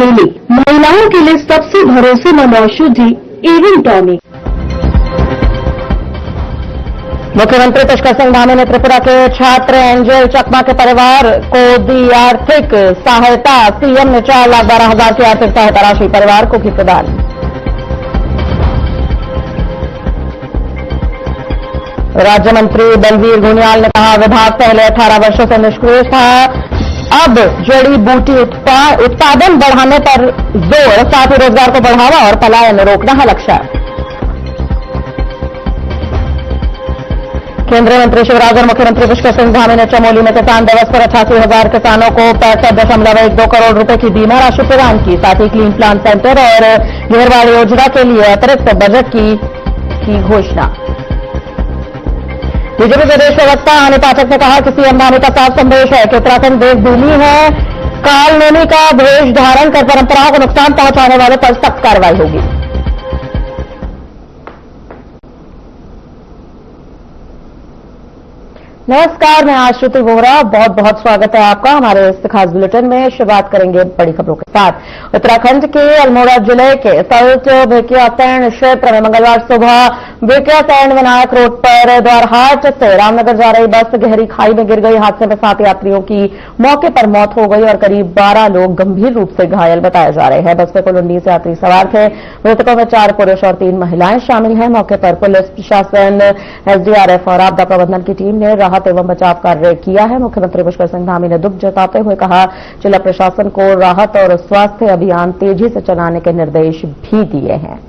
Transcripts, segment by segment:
Daily, महिलाओं के लिए सबसे भरोसेमंद औषधि एवन टॉनिक। मुख्यमंत्री पुष्कर सिंह धामी ने त्रिपुरा के छात्र एंजल चकमा के परिवार को दी आर्थिक सहायता। सीएम ने 4,12,000 की आर्थिक सहायता राशि परिवार को की प्रदान। राज्य मंत्री बलवीर गुनियाल ने कहा, विभाग पहले 18 वर्षों से निष्क्रिय था, अब जड़ी बूटी उत्पादन बढ़ाने पर जोर, साथ ही रोजगार को बढ़ावा और पलायन रोकना है लक्ष्य। केंद्रीय मंत्री शिवराज और मुख्यमंत्री पुष्कर सिंह धामी ने चमोली में किसान दिवस पर 88,000 किसानों को 65.12 करोड़ रुपए की बीमा राशि प्रदान की। साथ ही क्लीन प्लांट सेंटर और घेरबाड़ योजना के लिए अतिरिक्त बजट की घोषणा। बीजेपी प्रदेश प्रवक्ता आनी पाठक ने कहा कि सीएम धामी का साफ संदेश है कि उत्तराखंड देवभूमि है, कालनेमी का भेष धारण कर परंपराओं को नुकसान पहुंचाने वालों पर सख्त कार्रवाई होगी। नमस्कार, मैं आश्रुति वोहरा, बहुत बहुत स्वागत है आपका हमारे इस खास बुलेटिन में। शुरुआत करेंगे बड़ी खबरों के साथ। उत्तराखंड के अल्मोड़ा जिले के सल्ट भिकियासैंण क्षेत्र में मंगलवार सुबह भिकियासैंण विनायक रोड पर द्वारहाट से रामनगर जा रही बस गहरी खाई में गिर गई। हादसे में 7 यात्रियों की मौके पर मौत हो गई और करीब 12 लोग गंभीर रूप से घायल बताए जा रहे हैं। बस में कुल 19 यात्री सवार थे। मृतकों में 4 पुरुष और 3 महिलाएं शामिल हैं। मौके पर पुलिस प्रशासन, एसडीआरएफ और आपदा प्रबंधन की टीम ने राहत एवं बचाव कार्य किया है। मुख्यमंत्री पुष्कर सिंह धामी ने दुख जताते हुए कहा, जिला प्रशासन को राहत और स्वास्थ्य अभियान तेजी से चलाने के निर्देश भी दिए हैं।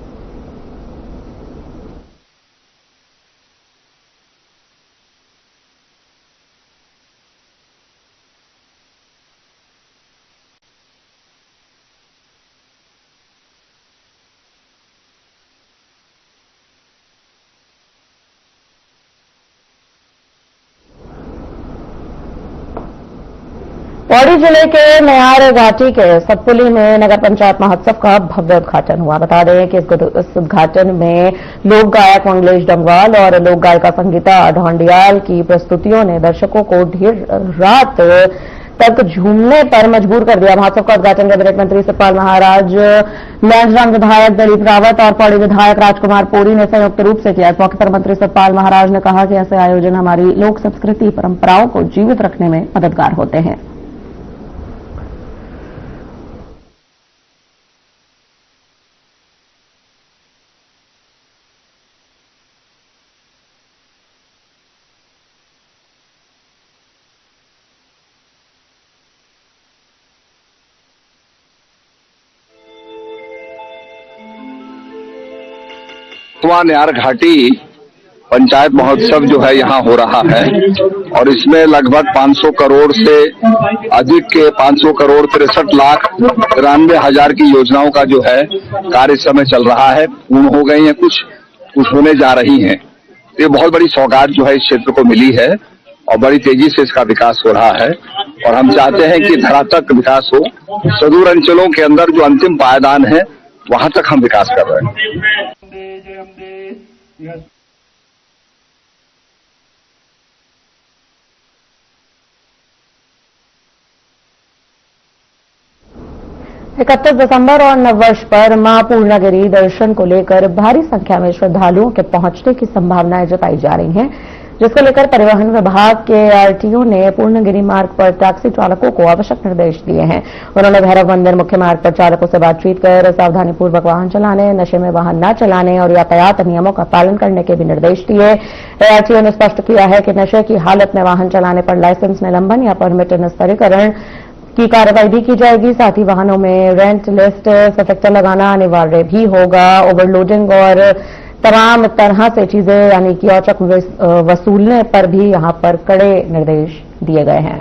पौड़ी जिले के नयार घाटी के सतपुली में नगर पंचायत महोत्सव का भव्य उद्घाटन हुआ। बता दें कि इस उद्घाटन में लोक गायक मंगलेश डंगवाल और लोक गायिका संगीता ढोंडियाल की प्रस्तुतियों ने दर्शकों को देर रात तक झूमने पर मजबूर कर दिया। महोत्सव का उद्घाटन कैबिनेट मंत्री सतपाल महाराज, लैंसडाउन विधायक दिलीप रावत और पौड़ी विधायक राजकुमार पोरी ने संयुक्त रूप से किया। इस मौके पर मंत्री सतपाल महाराज ने कहा कि ऐसे आयोजन हमारी लोक संस्कृति परंपराओं को जीवित रखने में मददगार होते हैं। नयार घाटी पंचायत महोत्सव जो है यहाँ हो रहा है और इसमें लगभग 500 करोड़ से अधिक के 500 करोड़ 63,93,000 की योजनाओं का जो है कार्य इस समय चल रहा है। पूर्ण हो गई है, कुछ होने जा रही हैं। ये बहुत बड़ी सौगात जो है इस क्षेत्र को मिली है और बड़ी तेजी से इसका विकास हो रहा है और हम चाहते हैं कि धरातक विकास हो। सुदूर अंचलों के अंदर जो अंतिम पायदान है वहां तक हम विकास कर रहे हैं। इकतीस दिसंबर और नववर्ष पर मां पूर्णागिरी दर्शन को लेकर भारी संख्या में श्रद्धालुओं के पहुंचने की संभावनाएं जताई जा रही हैं, जिसको लेकर परिवहन विभाग के आरटीओ ने पूर्णागिरी मार्ग पर टैक्सी चालकों को आवश्यक निर्देश दिए हैं। उन्होंने भैरव मंदिर मुख्य मार्ग पर चालकों से बातचीत कर सावधानीपूर्वक वाहन चलाने, नशे में वाहन न चलाने और यातायात नियमों का पालन करने के भी निर्देश दिए। आरटीओ ने स्पष्ट किया है कि नशे की हालत में वाहन चलाने पर लाइसेंस निलंबन या परमिट निस्तारीकरण की कार्रवाई भी की जाएगी। साथ ही वाहनों में रेंट लिस्ट सफेक्टर लगाना अनिवार्य भी होगा। ओवरलोडिंग और तमाम तरह से चीजें यानी कि औचक वसूलने पर भी यहां पर कड़े निर्देश दिए गए हैं।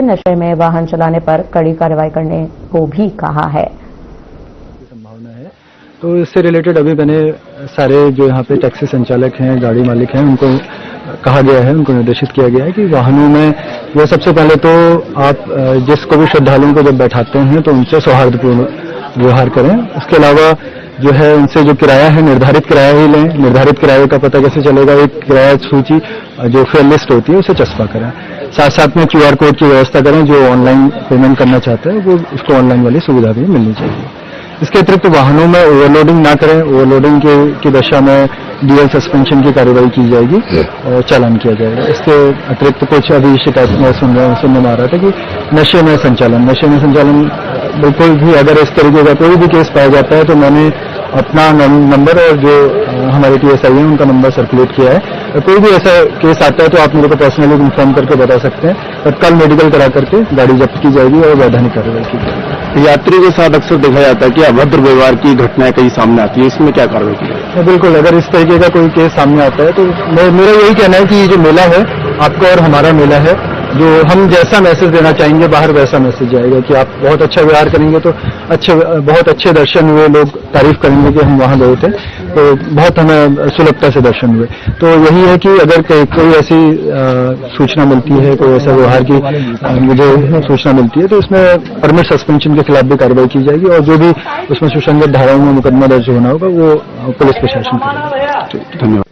नशे में वाहन चलाने पर कड़ी कार्रवाई करने को भी कहा है। संभावना है तो इससे रिलेटेड अभी मैंने सारे जो यहाँ पे टैक्सी संचालक हैं, गाड़ी मालिक हैं, उनको कहा गया है, उनको निर्देशित किया गया है कि वाहनों में वो सबसे पहले तो आप जिसको भी श्रद्धालुओं को जब बैठाते हैं तो उनसे सौहार्दपूर्ण व्यवहार करें। इसके अलावा जो है उनसे जो किराया है निर्धारित किराया ही लें। निर्धारित किराए का पता कैसे चलेगा? एक किराया सूची जो फेयर लिस्ट होती है उसे चस्पा करें। साथ साथ में QR कोड की व्यवस्था करें। जो ऑनलाइन पेमेंट करना चाहता है वो उसको ऑनलाइन वाली सुविधा भी मिलनी चाहिए। इसके अतिरिक्त वाहनों में ओवरलोडिंग ना करें। ओवरलोडिंग की दशा में डीएल सस्पेंशन की कार्रवाई की जाएगी और चालान किया जाएगा। इसके अतिरिक्त कुछ अभी शिकायत में सुनने में आ रहा था कि नशे में संचालन बिल्कुल भी अगर इस तरीके का कोई भी केस पाया जाता है तो मैंने अपना नंबर और जो हमारे TSI है उनका नंबर सर्कुलेट किया है। कोई भी ऐसा केस आता है तो आप मेरे को पर्सनली इन्फॉर्म करके बता सकते हैं और कल मेडिकल करा करके गाड़ी जब्त की जाएगी और वैधानिक कार्रवाई की जाएगी। यात्री के साथ अक्सर देखा जाता है कि अभद्र व्यवहार की घटनाएं कई सामने आती है, इसमें क्या कार्रवाई की जाएगी? बिल्कुल, अगर इस तरीके का कोई केस सामने आता है तो मेरा यही कहना है कि ये जो मेला है आपका और हमारा मेला है। जो हम जैसा मैसेज देना चाहेंगे बाहर वैसा मैसेज जाएगा कि आप बहुत अच्छा व्यवहार करेंगे तो बहुत अच्छे दर्शन हुए। लोग तारीफ करेंगे कि हम वहां गए थे तो बहुत हमें सुलभता से दर्शन हुए। तो यही है कि अगर कोई ऐसी सूचना मिलती है, कोई ऐसा व्यवहार की मुझे सूचना मिलती है तो इसमें परमिट सस्पेंशन के खिलाफ भी कार्रवाई की जाएगी और जो भी उसमें सुसंगत धाराओं में मुकदमा दर्ज होना होगा वो पुलिस प्रशासन करेगा। धन्यवाद।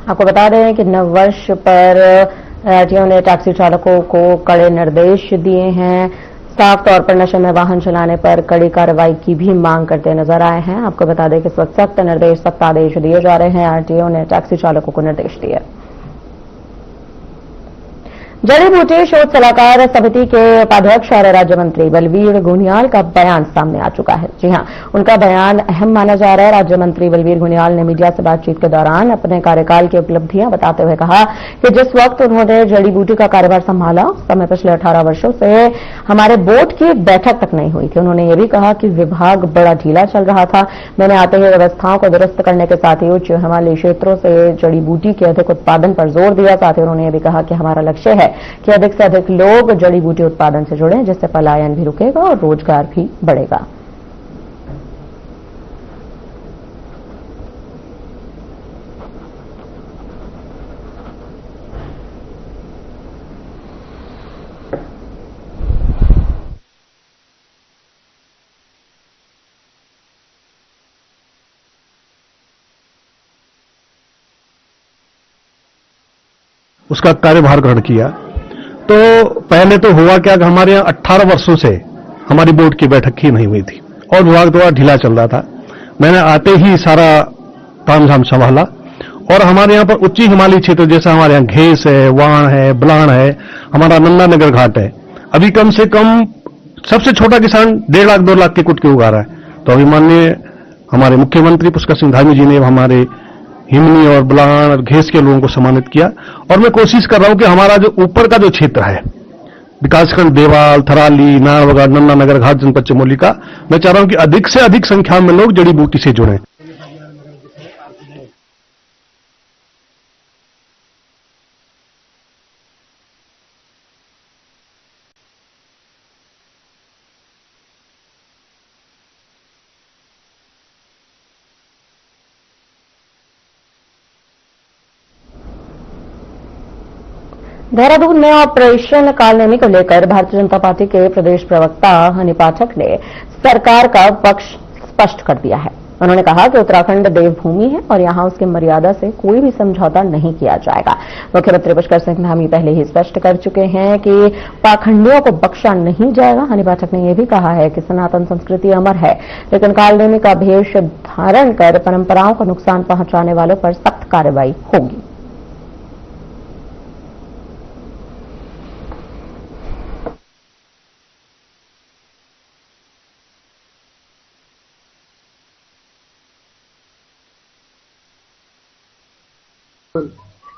आपको बता दें कि नववर्ष पर आरटीओ ने टैक्सी चालकों को कड़े निर्देश दिए हैं। साफ तौर पर नशे में वाहन चलाने पर कड़ी कार्रवाई की भी मांग करते नजर आए हैं। आपको बता दें कि इस वक्त सख्त आदेश दिए जा रहे हैं। आरटीओ ने टैक्सी चालकों को निर्देश दिए। जड़ी बूटी शोध सलाहकार समिति के उपाध्यक्ष और राज्य मंत्री बलवीर घुनियाल का बयान सामने आ चुका है। जी हां, उनका बयान अहम माना जा रहा है। राज्य मंत्री बलवीर घुनियाल ने मीडिया से बातचीत के दौरान अपने कार्यकाल की उपलब्धियां बताते हुए कहा कि जिस वक्त उन्होंने जड़ी बूटी का कारोबार संभाला उस समय पिछले 18 वर्षों से हमारे बोर्ड की बैठक तक नहीं हुई थी। उन्होंने ये भी कहा कि विभाग बड़ा ढीला चल रहा था। मैंने आते ही व्यवस्थाओं को दुरुस्त करने के साथ ही उच्च हिमालयी क्षेत्रों से जड़ी बूटी के अधिक उत्पादन पर जोर दिया। साथ ही उन्होंने ये भी कहा कि हमारा लक्ष्य है कि अधिक से अधिक लोग जड़ी बूटी उत्पादन से जुड़ें, जिससे पलायन भी रुकेगा और रोजगार भी बढ़ेगा। उसका कार्यभार ग्रहण किया तो पहले तो हुआ क्या कि हमारे यहाँ 18 वर्षों से हमारी बोर्ड की बैठक ही नहीं हुई थी और विभाग द्वारा ढीला चल रहा था। मैंने आते ही सारा तामझाम संभाला और हमारे यहाँ पर उच्च हिमालयी क्षेत्र जैसा हमारे यहाँ घेस है, वाण है, बलाण है, हमारा नंदा नगर घाट है। अभी कम से कम सबसे छोटा किसान 1.5 लाख 2 लाख के कुटके उगा रहा है। तो अभी माननीय हमारे मुख्यमंत्री पुष्कर सिंह धामी जी ने हमारे हिमनी और बलाण और घेस के लोगों को सम्मानित किया और मैं कोशिश कर रहा हूं कि हमारा जो ऊपर का जो क्षेत्र है विकासखंड देवाल, थराली, नारवगढ़, नंदा नगर घाट, जनपद चमोली का, मैं चाह रहा हूं कि अधिक से अधिक संख्या में लोग जड़ी बूटी से जुड़ें। देहरादून में ऑपरेशन कालनेमी को लेकर भारतीय जनता पार्टी के प्रदेश प्रवक्ता हनी पाठक ने सरकार का पक्ष स्पष्ट कर दिया है। उन्होंने कहा कि उत्तराखंड देवभूमि है और यहां उसकी मर्यादा से कोई भी समझौता नहीं किया जाएगा। मुख्यमंत्री पुष्कर सिंह धामी पहले ही स्पष्ट कर चुके हैं कि पाखंडियों को बख्शा नहीं जाएगा। हनी पाठक ने यह भी कहा है कि सनातन संस्कृति अमर है, लेकिन कालनेमी का भेष धारण कर परंपराओं को नुकसान पहुंचाने वालों पर सख्त कार्रवाई होगी।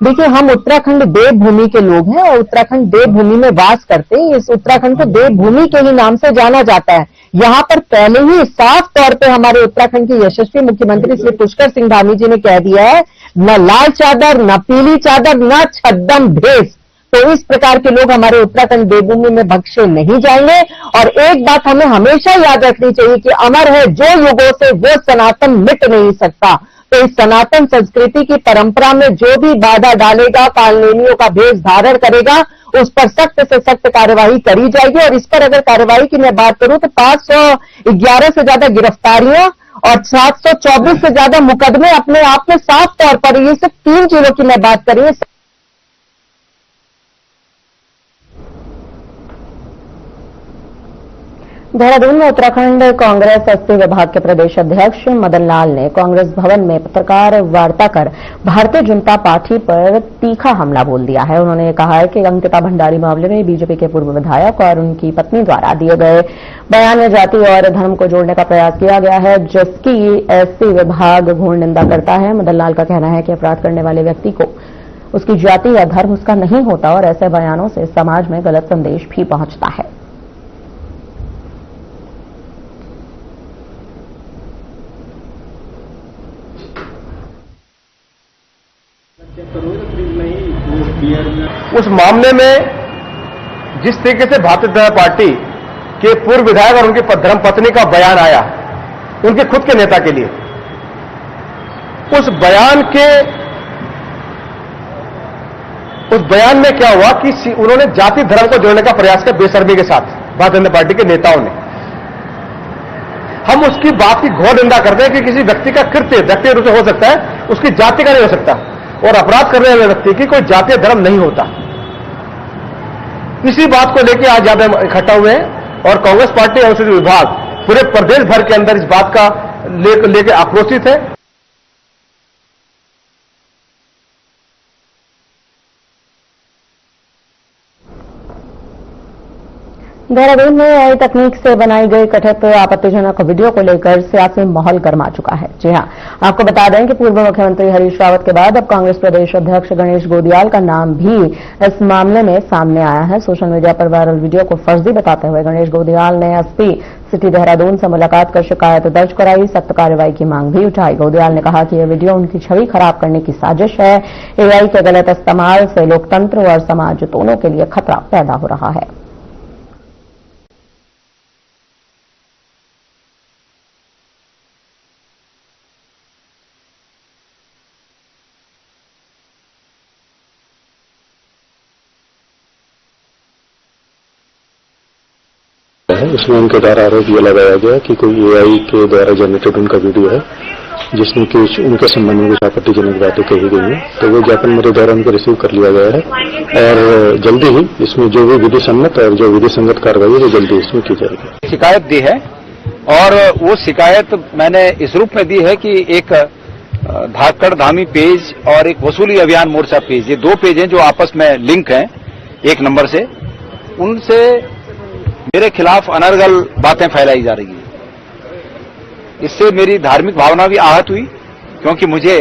देखिए, हम उत्तराखंड देवभूमि के लोग हैं और उत्तराखंड देवभूमि में वास करते हैं। इस उत्तराखंड को देवभूमि के ही नाम से जाना जाता है। यहाँ पर पहले ही साफ तौर पे हमारे उत्तराखंड के यशस्वी मुख्यमंत्री श्री पुष्कर सिंह धामी जी ने कह दिया है, न लाल चादर, न पीली चादर, न छद्दम भेष। तो इस प्रकार के लोग हमारे उत्तराखंड देवभूमि में बख्शे नहीं जाएंगे। और एक बात हमें हमेशा याद रखनी चाहिए कि अमर है जो युगों से वो सनातन मिट नहीं सकता। तो इस सनातन संस्कृति की परंपरा में जो भी बाधा डालेगा, कानूनियों का भेष धारण करेगा, उस पर सख्त से सख्त कार्यवाही करी जाएगी। और इस पर अगर कार्यवाही की मैं बात करूं तो 511 से ज्यादा गिरफ्तारियां और 724 से ज्यादा मुकदमे अपने आप में साफ तौर पर, ये सिर्फ 3 जिलों की मैं बात कर रही हूं। देहरादून में उत्तराखंड कांग्रेस एसपी विभाग के प्रदेश अध्यक्ष मदन लाल ने कांग्रेस भवन में पत्रकार वार्ता कर भारतीय जनता पार्टी पर तीखा हमला बोल दिया है। उन्होंने कहा है कि अंकिता भंडारी मामले में बीजेपी के पूर्व विधायक और उनकी पत्नी द्वारा दिए गए बयान में जाति और धर्म को जोड़ने का प्रयास किया गया है, जिसकी एसपी विभाग घोर निंदा करता है। मदन लाल का कहना है कि अपराध करने वाले व्यक्ति को उसकी जाति या धर्म उसका नहीं होता और ऐसे बयानों से समाज में गलत संदेश भी पहुंचता है। उस मामले में जिस तरीके से भारतीय जनता पार्टी के पूर्व विधायक और उनकी धर्मपत्नी का बयान आया उनके खुद के नेता के लिए, उस बयान में क्या हुआ कि उन्होंने जाति धर्म को जोड़ने का प्रयास किया बेशर्मी के साथ भारतीय जनता पार्टी के नेताओं ने। हम उसकी बात की घोर निंदा करते हैं कि किसी व्यक्ति का कृत्य व्यक्तिगत रूप से हो सकता है, उसकी जाति का नहीं हो सकता, और अपराध करने वाले व्यक्ति की कोई जातीय धर्म नहीं होता। इसी बात को लेकर आज ज्यादा इकट्ठा हुए हैं और कांग्रेस पार्टी और संसदीय विभाग पूरे प्रदेश भर के अंदर इस बात का लेकर आक्रोशित है। देहरादून में नई तकनीक से बनाई गई कथित आपत्तिजनक वीडियो को लेकर सियासी माहौल गर्मा चुका है। जी हां, आपको बता दें कि पूर्व मुख्यमंत्री हरीश रावत के बाद अब कांग्रेस प्रदेश अध्यक्ष गणेश गोदियाल का नाम भी इस मामले में सामने आया है। सोशल मीडिया पर वायरल वीडियो को फर्जी बताते हुए गणेश गोदियाल ने एसपी सिटी देहरादून से मुलाकात कर शिकायत दर्ज कराई, सख्त कार्रवाई की मांग भी उठाई। गोदियाल ने कहा कि यह वीडियो उनकी छवि खराब करने की साजिश है। एआई के गलत इस्तेमाल से लोकतंत्र और समाज दोनों के लिए खतरा पैदा हो रहा है। उसमें उनके द्वारा आरोप यह लगाया गया कि कोई एआई के द्वारा जनरेटेड उनका वीडियो है जिसमें कि उनके संबंध में कुछ आपत्तिजनक बातें कही गई हैं। तो वो ज्ञापन मेरे द्वारा उनको रिसीव कर लिया गया है और जल्दी ही इसमें जो भी विधि सम्मत और जो विधि संगत कार्रवाई है वो जल्दी इसमें की जाएगी। शिकायत दी है और वो शिकायत मैंने इस रूप में दी है कि एक धाकड़ धामी पेज और एक वसूली अभियान मोर्चा पेज, ये 2 पेज हैं जो आपस में लिंक हैं 1 नंबर से, उनसे मेरे खिलाफ अनर्गल बातें फैलाई जा रही है। इससे मेरी धार्मिक भावना भी आहत हुई, क्योंकि मुझे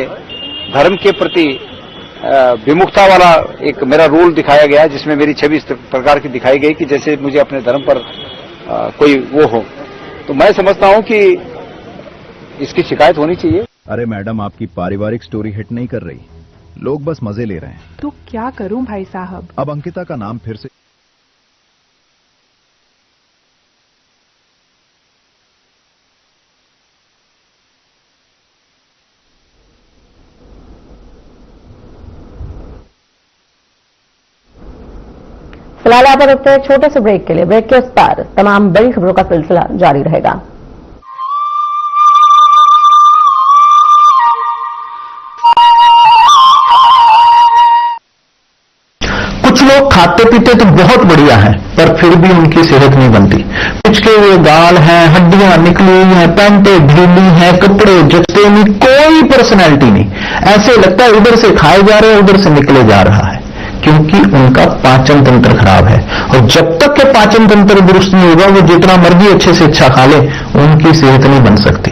धर्म के प्रति विमुखता वाला एक मेरा रोल दिखाया गया, जिसमें मेरी छवि इस प्रकार की दिखाई गई कि जैसे मुझे अपने धर्म पर कोई वो हो। तो मैं समझता हूं कि इसकी शिकायत होनी चाहिए। अरे मैडम, आपकी पारिवारिक स्टोरी हिट नहीं कर रही, लोग बस मजे ले रहे हैं। तो क्या करूं भाई साहब? अब अंकिता का नाम फिर से फिलहाल आप रुकते हैं छोटे से ब्रेक के लिए। ब्रेक के उस पार तमाम बड़ी खबरों का सिलसिला जारी रहेगा। कुछ लोग खाते पीते तो बहुत बढ़िया है, पर फिर भी उनकी सेहत नहीं बनती। पिचके हुए गाल हैं, हड्डियां निकली हुई हैं, पैंटें ढीली हैं, कपड़े जचते नहीं, कोई पर्सनैलिटी नहीं। ऐसे लगता है उधर से खाए जा रहे हैं, उधर से निकले जा रहा है, क्योंकि उनका पाचन तंत्र खराब है। और जब तक के पाचन तंत्र दुरुस्त नहीं होगा, वो जितना मर्जी अच्छे से अच्छा खा ले, उनकी सेहत नहीं बन सकती।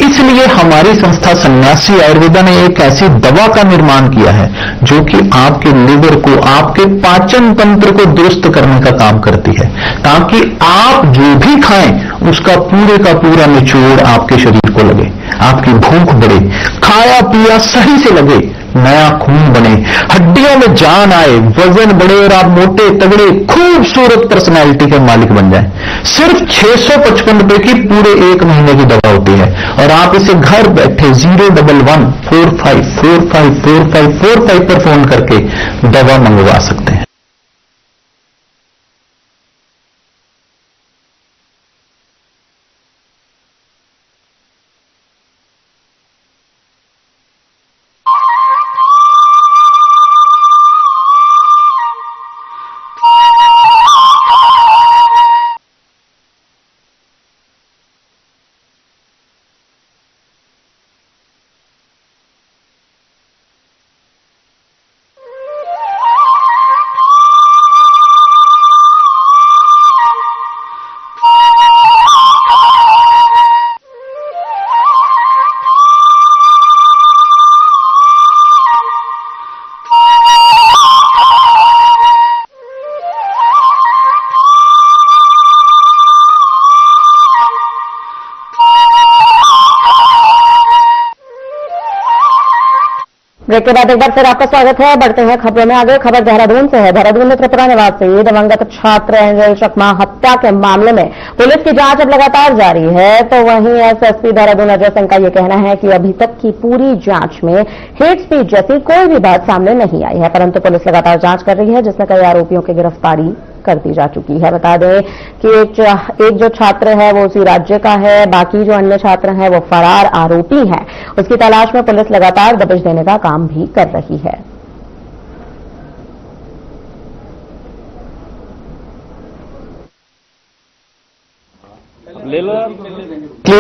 इसलिए हमारी संस्था सन्यासी आयुर्वेदा ने एक ऐसी दवा का निर्माण किया है जो कि आपके लीवर को, आपके पाचन तंत्र को दुरुस्त करने का काम करती है, ताकि आप जो भी खाएं उसका पूरे का पूरा निचोड़ आपके शरीर को लगे, आपकी भूख बढ़े, खाया पिया सही से लगे, नया खून बने, हड्डियों में जान आए, वजन बढ़े और आप मोटे तगड़े खूबसूरत पर्सनैलिटी के मालिक बन जाएं। सिर्फ 655 रुपए की पूरे 1 महीने की दवा होती है और आप इसे घर बैठे 01145454545 पर फोन करके दवा मंगवा सकते हैं। ब्रेक के बाद एक बार फिर आपका स्वागत है। बढ़ते हैं खबरों में आगे। खबर देहरादून से है। देहरादून में त्रिपुरा निवासी दिवंगत छात्र एंजल चकमा हत्या के मामले में पुलिस की जांच अब लगातार जारी है, तो वहीं एसएसपी देहरादून अजय सिंह का यह कहना है कि अभी तक की पूरी जांच में हेट स्पीच जैसी कोई भी बात सामने नहीं आई है, परंतु पुलिस लगातार जांच कर रही है, जिसमें कई आरोपियों की गिरफ्तारी कर दी जा चुकी है। बता दें कि एक जो छात्र है वो उसी राज्य का है, बाकी जो अन्य छात्र हैं वो फरार आरोपी हैं। उसकी तलाश में पुलिस लगातार दबिश देने का काम भी कर रही है।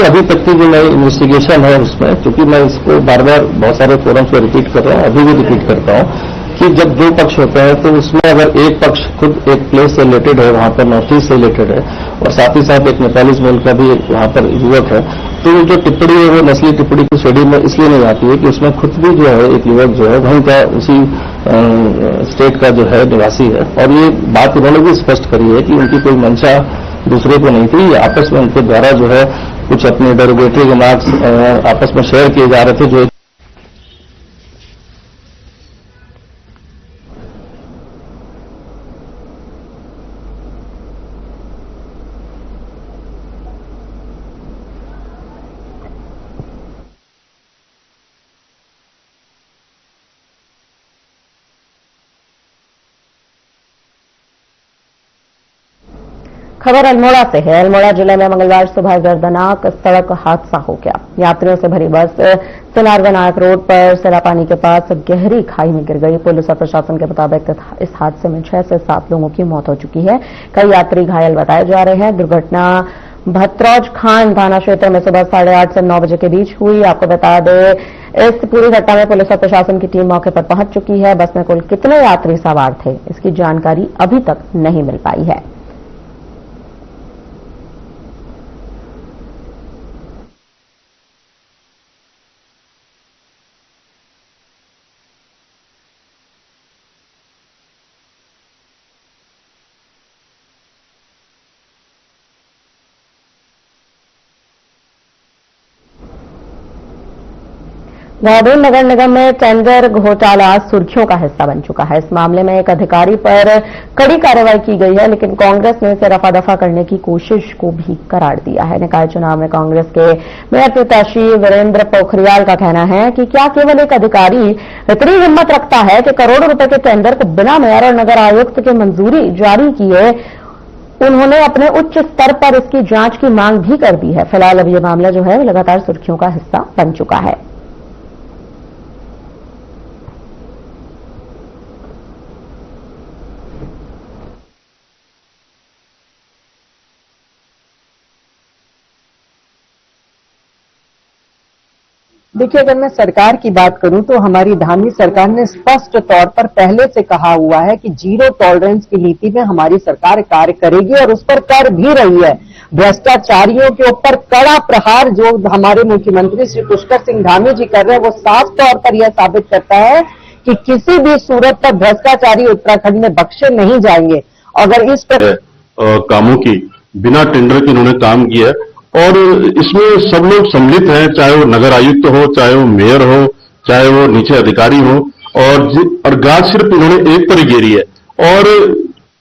अभी तक की जो नई इन्वेस्टिगेशन है उसमें, क्योंकि मैं इसको बार बार बहुत सारे फोरम्स पे रिपीट कर रहा हूं, अभी भी रिपीट करता हूं कि जब दो पक्ष होते हैं तो उसमें अगर एक पक्ष खुद एक प्लेस से रिलेटेड है, वहां पर नॉर्थ ईस्ट से रिलेटेड है और साथ ही साथ एक नेपाली मूल का भी वहां पर युवक है, तो जो टिप्पणी है वो नस्ली टिप्पणी की श्रेणी में इसलिए नहीं आती है कि उसमें खुद भी जो है एक युवक जो है वहीं का उसी स्टेट का जो है निवासी है और ये बात उन्होंने भी स्पष्ट करी है कि उनकी कोई मंशा दूसरे को नहीं थी। आपस में उनके द्वारा जो है कुछ अपने डेरोगेटरी रिमार्क्स आपस में शेयर किए जा रहे थे, जो खबर अल्मोड़ा से है। अल्मोड़ा जिले में मंगलवार सुबह दर्दनाक सड़क हादसा हो गया। यात्रियों से भरी बस सोनार विनायक रोड पर सिरापानी के पास गहरी खाई में गिर गई। पुलिस और प्रशासन के मुताबिक इस हादसे में 6 से 7 लोगों की मौत हो चुकी है। कई यात्री घायल बताए जा रहे हैं। दुर्घटना भतरौज खान थाना क्षेत्र में सुबह 8:30 से 9 बजे के बीच हुई। आपको बता दें, इस पूरी घटना में पुलिस और प्रशासन की टीम मौके पर पहुंच चुकी है। बस में कुल कितने यात्री सवार थे, इसकी जानकारी अभी तक नहीं मिल पाई है। देहरादून नगर निगम में टेंडर घोटाला सुर्खियों का हिस्सा बन चुका है। इस मामले में एक अधिकारी पर कड़ी कार्रवाई की गई है, लेकिन कांग्रेस ने इसे रफा दफा करने की कोशिश को भी करार दिया है। निकाय चुनाव में कांग्रेस के मेयर प्रत्याशी वीरेंद्र पोखरियाल का कहना है कि क्या केवल एक अधिकारी इतनी हिम्मत रखता है कि करोड़ों रुपए के टेंडर को बिना मेयर और नगर आयुक्त की मंजूरी जारी किए। उन्होंने अपने उच्च स्तर पर इसकी जांच की मांग भी कर दी है। फिलहाल अब यह मामला जो है लगातार सुर्खियों का हिस्सा बन चुका है। देखिए, अगर मैं सरकार की बात करूं तो हमारी धामी सरकार ने स्पष्ट तौर पर पहले से कहा हुआ है कि जीरो टॉलरेंस की नीति में हमारी सरकार कार्य करेगी और उस पर कर भी रही है। भ्रष्टाचारियों के ऊपर कड़ा प्रहार जो हमारे मुख्यमंत्री श्री पुष्कर सिंह धामी जी कर रहे हैं, वो साफ तौर पर यह साबित करता है कि किसी भी सूरत पर भ्रष्टाचारी उत्तराखंड में बख्शे नहीं जाएंगे। अगर इस पर कामों की बिना टेंडर के इन्होंने काम किया और इसमें सब लोग सम्मिलित हैं, चाहे वो नगर आयुक्त हो, चाहे वो मेयर हो, चाहे वो नीचे अधिकारी हो, और गाज सिर्फ इन्होंने एक पर ही घेरी है और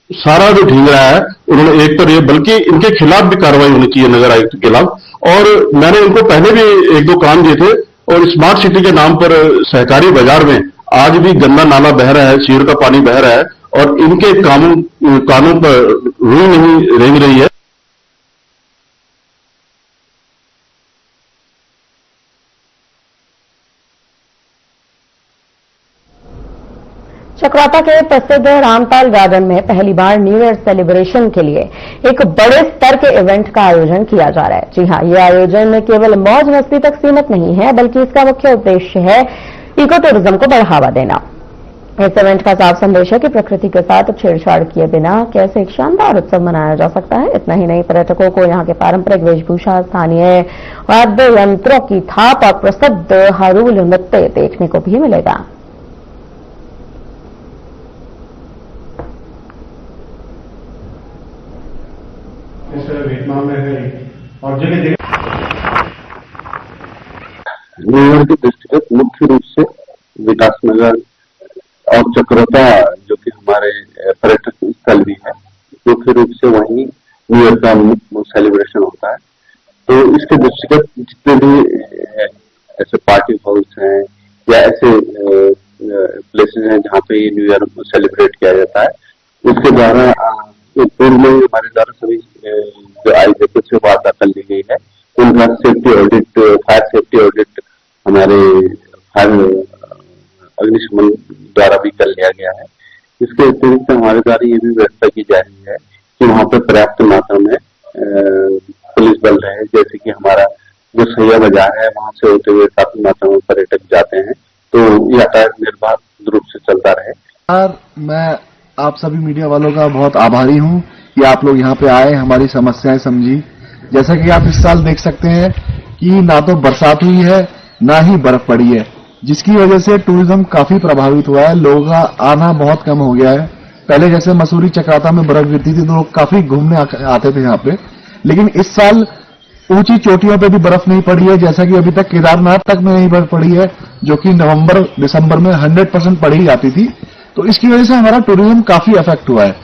सारा जो ढींग रहा है उन्होंने एक तो ये बल्कि इनके खिलाफ भी कार्रवाई होनी चाहिए नगर आयुक्त के खिलाफ। और मैंने इनको पहले भी एक दो काम दिए थे। और स्मार्ट सिटी के नाम पर सहकारी बाजार में आज भी गंदा नाला बह रहा है, सीवर का पानी बह रहा है और इनके कानून पर रूह नहीं रेंग रही है। चकराता के प्रसिद्ध रामपाल गार्डन में पहली बार न्यू ईयर सेलिब्रेशन के लिए एक बड़े स्तर के इवेंट का आयोजन किया जा रहा है। जी हां, यह आयोजन केवल मौज मस्ती तक सीमित नहीं है, बल्कि इसका मुख्य उद्देश्य है इको टूरिज्म को बढ़ावा देना। इस इवेंट का साफ संदेश है कि प्रकृति के साथ छेड़छाड़ किए बिना कैसे एक शानदार उत्सव मनाया जा सकता है। इतना ही नहीं, पर्यटकों को यहां के पारंपरिक वेशभूषा, स्थानीय वाद्य यंत्रों की थाप और प्रसिद्ध हरूल नृत्य देखने को भी मिलेगा। वियतनाम में है और जगह जगह न्यू ईयर के दृष्टिगत मुख्य रूप से विकासनगर और चक्रोता जो कि हमारे पर्यटक स्थल भी है, मुख्य रूप से वहीं न्यू ईयर का सेलिब्रेशन होता है। तो इसके दृष्टिगत जितने भी ऐसे पार्टी हाउस हैं या ऐसे प्लेसेस हैं जहाँ पे ये न्यू ईयर सेलिब्रेट किया जाता है, उसके द्वारा पूर्व में हमारे द्वारा सभी जो आयोजकों से वार्ता कर ली गई है, उनका safety audit, fire safety audit हमारे फायर अग्निशमन द्वारा भी कर लिया गया है। इसके अतिरिक्त हमारे द्वारा ये भी व्यवस्था की जा रही है कि वहाँ पर पर्याप्त मात्रा में पुलिस बल रहे, जैसे कि हमारा जो सैया बाजार है वहां से होते हुए काफी मात्रा में पर्यटक जाते हैं, तो यातायात निर्बाध रूप से चलता रहे। मैं आप सभी मीडिया वालों का बहुत आभारी हूं कि आप लोग यहाँ पे आए, हमारी समस्याएं समझी। जैसा कि आप इस साल देख सकते हैं कि ना तो बरसात हुई है ना ही बर्फ पड़ी है, जिसकी वजह से टूरिज्म काफी प्रभावित हुआ है। लोगों का आना बहुत कम हो गया है। पहले जैसे मसूरी चक्राता में बर्फ गिरती थी तो लोग काफी घूमने आते थे यहाँ पे, लेकिन इस साल ऊंची चोटियों पे भी बर्फ नहीं पड़ी है। जैसा कि अभी तक केदारनाथ तक में नहीं बर्फ पड़ी है, जो कि नवंबर दिसंबर में 100% पड़ी जाती थी। तो इसकी वजह से हमारा टूरिज्म काफी अफेक्ट हुआ है।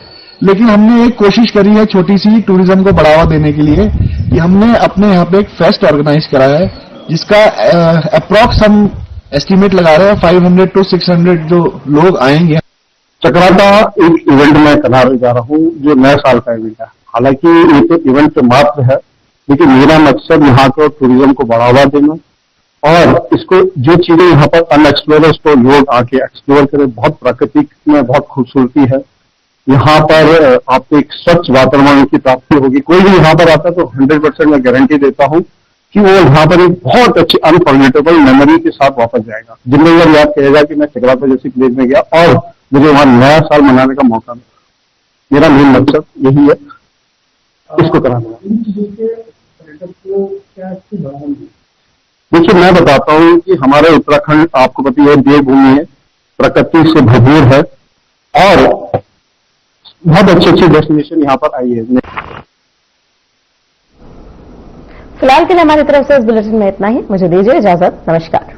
लेकिन हमने एक कोशिश करी है छोटी सी टूरिज्म को बढ़ावा देने के लिए कि हमने अपने यहाँ पे एक फेस्ट ऑर्गेनाइज कराया है, जिसका अप्रॉक्स हम एस्टिमेट लगा रहे हैं 500 to 600 जो लोग आएंगे। चक्राता एक इवेंट में कराने जा रहा हूँ जो नया साल का इवेंट है। हालांकि ये तो इवेंट मात्र है, लेकिन मेरा मकसद यहाँ को टूरिज्म को बढ़ावा देना और इसको जो चीजें यहाँ पर अनएक्सप्लोर उसको लोग आके एक्सप्लोर करें। बहुत प्राकृतिक में बहुत खूबसूरती है यहाँ पर, आपको एक स्वच्छ वातावरण की प्राप्ति होगी। कोई भी यहाँ पर आता है तो 100% मैं गारंटी देता हूँ कि वो यहाँ पर एक बहुत अच्छी अनफॉर्गेटेबल मेमोरी के साथ वापस जाएगा। जिंदगी भर याद करेगा कि मैं चक्राता जैसी प्लेस में गया और मुझे वहां नया साल मनाने का मौका मिला। मेरा मेन मकसद यही है, इसको कराना। देखिए, मैं बताता हूँ कि हमारे उत्तराखंड आपको पता है देवभूमि है, प्रकृति से भरपूर है और बहुत अच्छी अच्छी डेस्टिनेशन यहाँ पर आई है। फिलहाल के लिए हमारी तरफ से इस बुलेटिन में इतना ही। मुझे दीजिए इजाजत। नमस्कार।